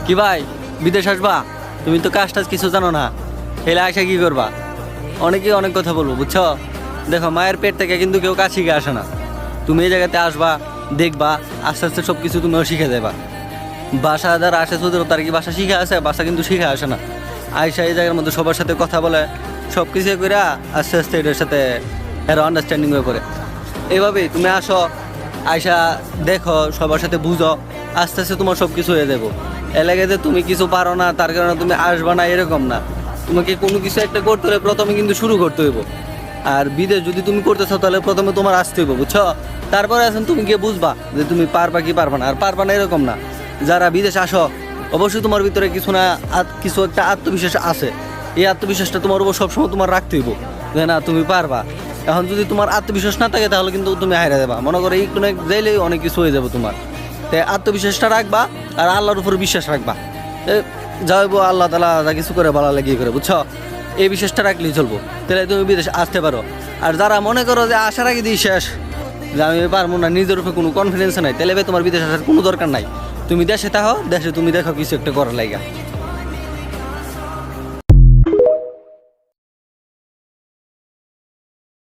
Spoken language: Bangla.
কি ভাই, বিদেশ আসবা? তুমি তো কাজ টাজ কিছু জানো না, এলে আসা কি করবা? অনেকেই অনেক কথা বলবো, বুঝছো? দেখো, মায়ের পেট থেকে কিন্তু কেউ কাজ শিখে আসে না। তুমি এই জায়গাতে আসবা, দেখবা, আস্তে আস্তে সব কিছু তুমিও শিখে দেবা। বাসা যারা আসে শুধু তার কি বাসা শিখে আসে? বাসা কিন্তু শিখে আসে না। আয়সা এই জায়গার মধ্যে সবার সাথে কথা বলে, সব কিছু করে আস্তে আস্তে এটার সাথে এরা আন্ডারস্ট্যান্ডিং হয়ে পড়ে। এইভাবেই তুমি আসো, আয়সা দেখো, সবার সাথে বুঝো, আস্তে আস্তে তোমার সব কিছু হয়ে যাবো। এলাকাতে তুমি কিছু পারো না তার কারণে তুমি আসবা না, এরকম না। তোমাকে কোনো কিছু একটা করতে হলে প্রথমে কিন্তু শুরু করতে হইব। আর বিদেশ যদি তুমি করতে চাও তাহলে প্রথমে তোমার আসতে হইব, বুঝছো? তারপরে এখন তুমি গিয়ে বুঝবা যে তুমি পারবা কি পারবা না। আর পারবা না এরকম না। যারা বিদেশ আসো, অবশ্যই তোমার ভিতরে কিছু না কিছু একটা আত্মবিশ্বাস আছে। এই আত্মবিশ্বাসটা তোমার উপর সবসময় তোমার রাখতে হইব যে না, তুমি পারবা। এখন যদি তোমার আত্মবিশ্বাস না থাকে তাহলে কিন্তু তুমি হাইরা দেবা। মনে করো একটু না যাইলেই অনেক কিছু হয়ে যাবে তোমার। তাই আত্মবিশ্বাসটা রাখবা আর আল্লাহর উপর বিশ্বাস রাখবা। যাইবো, আল্লাহ তালা যা কিছু করে ভালো লাগিয়ে করে, বুঝছো? এই বিশ্বাসটা রাখলেই চলবো, তাহলে তুমি বিদেশ আসতে পারো। আর যারা মনে করো যে আসার আগে দিয়ে শেষ, যে আমি পারবো না, নিজের উপরে কোনো কনফিডেন্স নাই, তাহলে তোমার বিদেশ আসার কোনো দরকার নাই। তুমি দেশে থাকো, দেশে তুমি দেখো কিছু একটা করার লাগা।